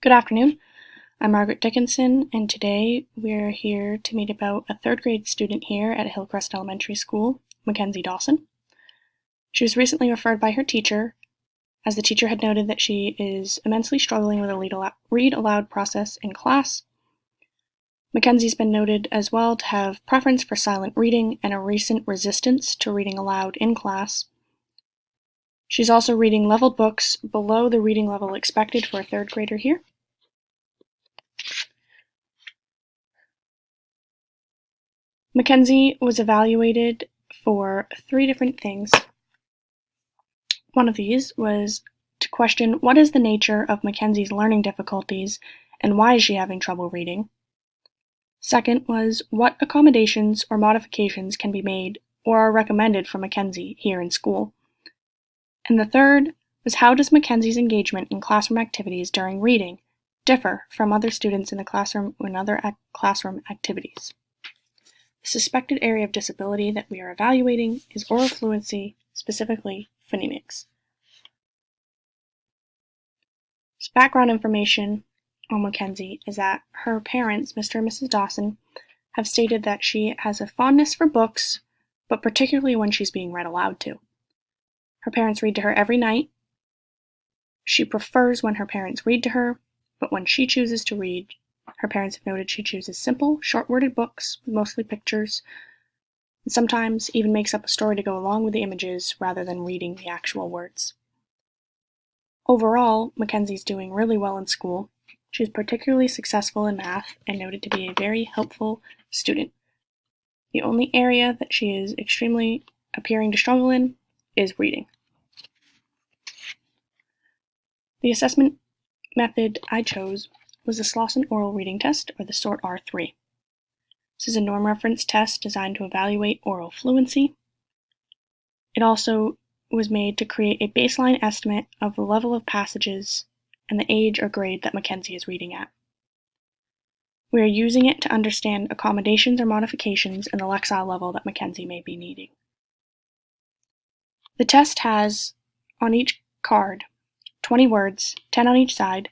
Good afternoon. I'm Margaret Dickinson, and today we're here to meet about a third grade student here at Hillcrest Elementary School, Mackenzie Dawson. She was recently referred by her teacher, as the teacher had noted that she is immensely struggling with a read aloud process in class. Mackenzie's been noted as well to have preference for silent reading and a recent resistance to reading aloud in class. She's also reading leveled books below the reading level expected for a third grader here. Mackenzie was evaluated for 3 different things. One of these was to question what is the nature of Mackenzie's learning difficulties and why is she having trouble reading. Second was what accommodations or modifications can be made or are recommended for Mackenzie here in school. And the third was how does Mackenzie's engagement in classroom activities during reading differ from other students in the classroom or in other classroom activities. The suspected area of disability that we are evaluating is oral fluency, specifically phonemics. So background information on Mackenzie is that her parents, Mr. and Mrs. Dawson, have stated that she has a fondness for books, but particularly when she's being read aloud to. Her parents read to her every night. She prefers when her parents read to her, but when she chooses to read, her parents have noted she chooses simple, short-worded books with mostly pictures, and sometimes even makes up a story to go along with the images rather than reading the actual words. Overall, Mackenzie's doing really well in school. She's particularly successful in math and noted to be a very helpful student. The only area that she is extremely appearing to struggle in is reading. The assessment method I chose was the Slauson Oral Reading Test, or the SORT R3. This is a norm reference test designed to evaluate oral fluency. It also was made to create a baseline estimate of the level of passages and the age or grade that Mackenzie is reading at. We are using it to understand accommodations or modifications in the Lexile level that Mackenzie may be needing. The test has, on each card, 20 words, 10 on each side,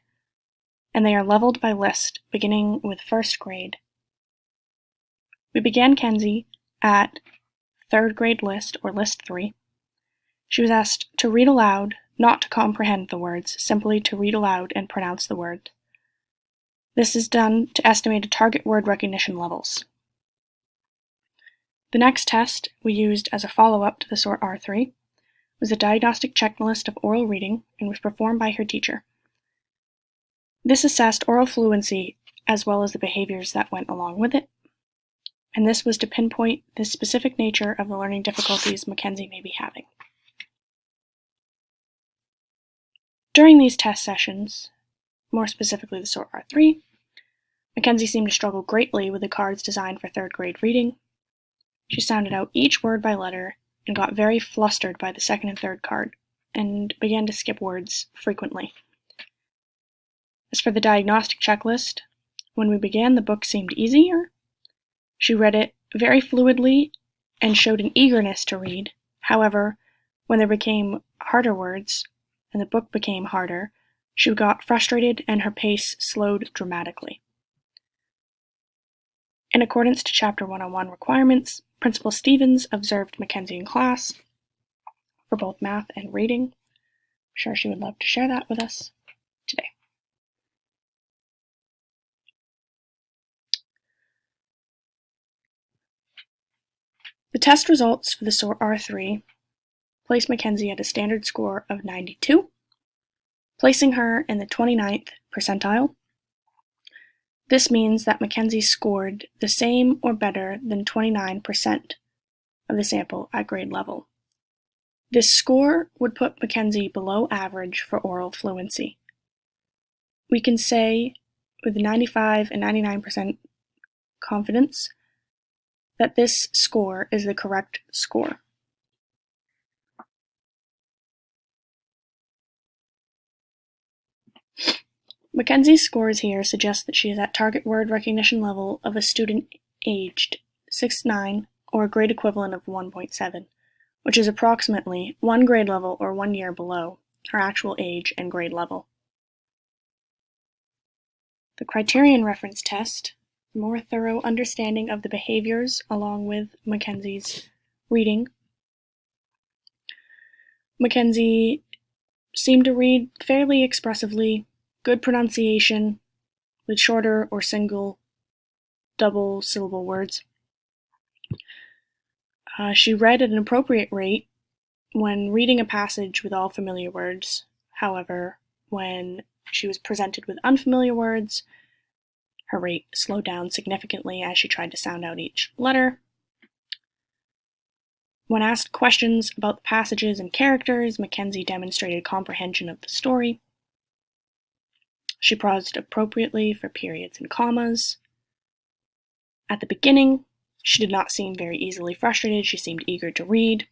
and they are leveled by list, beginning with first grade. We began Kenzie at third grade list, or list 3. She was asked to read aloud, not to comprehend the words, simply to read aloud and pronounce the word. This is done to estimate target word recognition levels. The next test we used as a follow-up to the SORT R3 was a diagnostic checklist of oral reading and was performed by her teacher. This assessed oral fluency as well as the behaviors that went along with it, and this was to pinpoint the specific nature of the learning difficulties Mackenzie may be having. During these test sessions, more specifically the SORT R3, Mackenzie seemed to struggle greatly with the cards designed for third grade reading. She sounded out each word by letter and got very flustered by the second and third card, and began to skip words frequently. As for the diagnostic checklist, when we began the book seemed easier. She read it very fluidly and showed an eagerness to read. However, when there became harder words and the book became harder, she got frustrated and her pace slowed dramatically. In accordance to Chapter 101 requirements, Principal Stevens observed Mackenzie in class for both math and reading. I'm sure she would love to share that with us today. The test results for the SORT R3 place Mackenzie at a standard score of 92, placing her in the 29th percentile. This means that Mackenzie scored the same or better than 29% of the sample at grade level. This score would put Mackenzie below average for oral fluency. We can say with 95 and 99% confidence that this score is the correct score. Mackenzie's scores here suggest that she is at target word recognition level of a student aged 6-9 or a grade equivalent of 1.7, which is approximately 1 grade level or 1 year below her actual age and grade level. The criterion reference test, more thorough understanding of the behaviors along with Mackenzie's reading. Mackenzie seemed to read fairly expressively, good pronunciation, with shorter or single double syllable words. She read at an appropriate rate when reading a passage with all familiar words. However, when she was presented with unfamiliar words, her rate slowed down significantly as she tried to sound out each letter. When asked questions about the passages and characters, Mackenzie demonstrated comprehension of the story. She paused appropriately for periods and commas. At the beginning, she did not seem very easily frustrated. She seemed eager to read.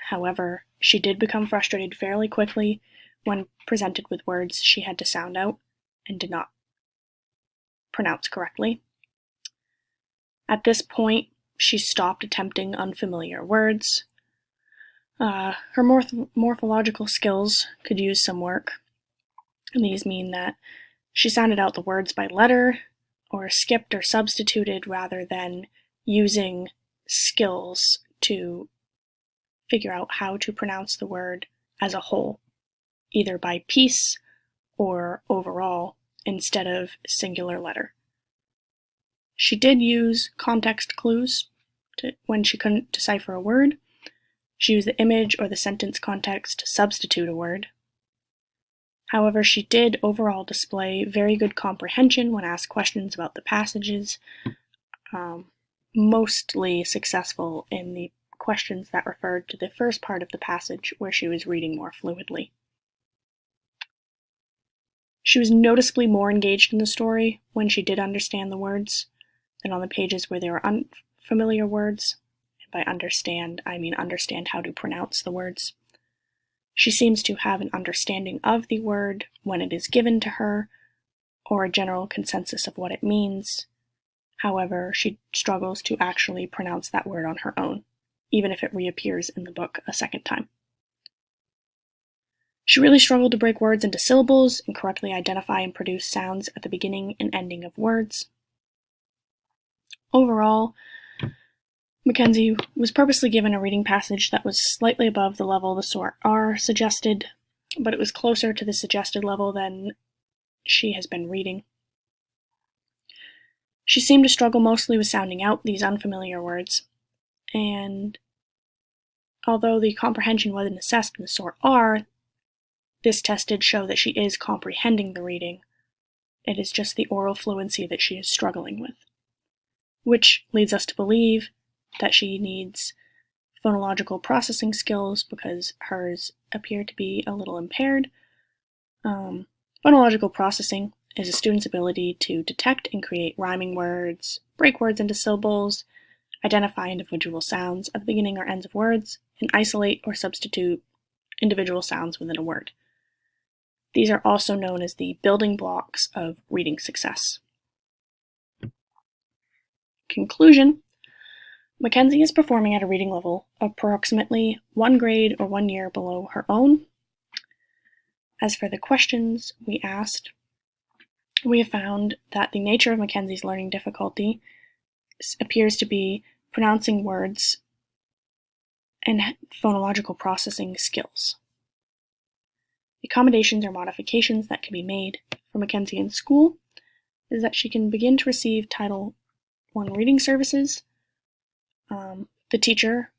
However, she did become frustrated fairly quickly when presented with words she had to sound out and did not pronounce correctly. At this point, she stopped attempting unfamiliar words. Her morphological skills could use some work, and these mean that she sounded out the words by letter, or skipped or substituted rather than using skills to figure out how to pronounce the word as a whole, either by piece or overall, instead of singular letter. She did use context clues when she couldn't decipher a word. She used the image or the sentence context to substitute a word. However, she did overall display very good comprehension when asked questions about the passages, mostly successful in the questions that referred to the first part of the passage where she was reading more fluidly. She was noticeably more engaged in the story when she did understand the words than on the pages where there were unfamiliar words. By understand, I mean understand how to pronounce the words. She seems to have an understanding of the word when it is given to her, or a general consensus of what it means. However, she struggles to actually pronounce that word on her own, even if it reappears in the book a second time. She really struggled to break words into syllables and correctly identify and produce sounds at the beginning and ending of words. Overall, Mackenzie was purposely given a reading passage that was slightly above the level the SOAR R suggested, but it was closer to the suggested level than she has been reading. She seemed to struggle mostly with sounding out these unfamiliar words, and although the comprehension wasn't assessed in the SOAR R, this test did show that she is comprehending the reading. It is just the oral fluency that she is struggling with, which leads us to believe that she needs phonological processing skills because hers appear to be a little impaired. Phonological processing is a student's ability to detect and create rhyming words, break words into syllables, identify individual sounds at the beginning or ends of words, and isolate or substitute individual sounds within a word. These are also known as the building blocks of reading success. Conclusion: Mackenzie is performing at a reading level approximately 1 grade or 1 year below her own. As for the questions we asked, we have found that the nature of Mackenzie's learning difficulty appears to be pronouncing words and phonological processing skills. The accommodations or modifications that can be made for Mackenzie in school is that she can begin to receive Title I reading services. The teacher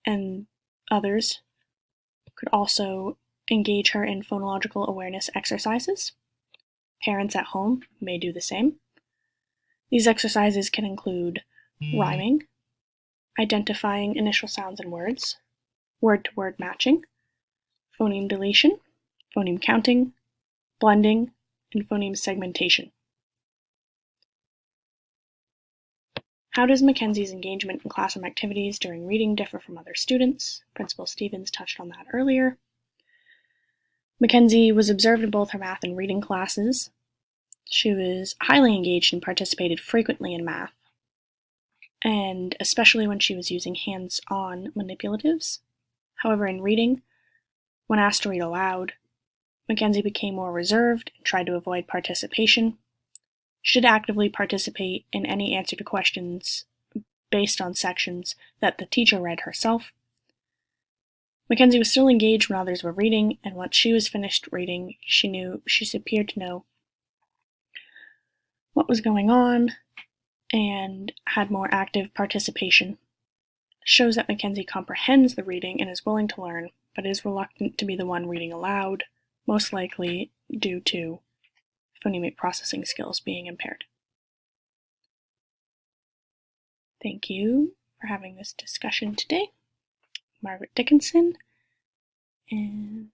and others could also engage her in phonological awareness exercises. Parents at home may do the same. These exercises can include rhyming, identifying initial sounds and words, word-to-word matching, phoneme deletion, phoneme counting, blending, and phoneme segmentation. How does Mackenzie's engagement in classroom activities during reading differ from other students? Principal Stevens touched on that earlier. Mackenzie was observed in both her math and reading classes. She was highly engaged and participated frequently in math, and especially when she was using hands-on manipulatives. However, in reading, when asked to read aloud, Mackenzie became more reserved and tried to avoid participation. Should actively participate in any answer to questions based on sections that the teacher read herself. Mackenzie was still engaged when others were reading, and once she was finished reading, she appeared to know what was going on and had more active participation. Shows that Mackenzie comprehends the reading and is willing to learn, but is reluctant to be the one reading aloud, most likely due to phonemic processing skills being impaired. Thank you for having this discussion today. Margaret Dickinson, and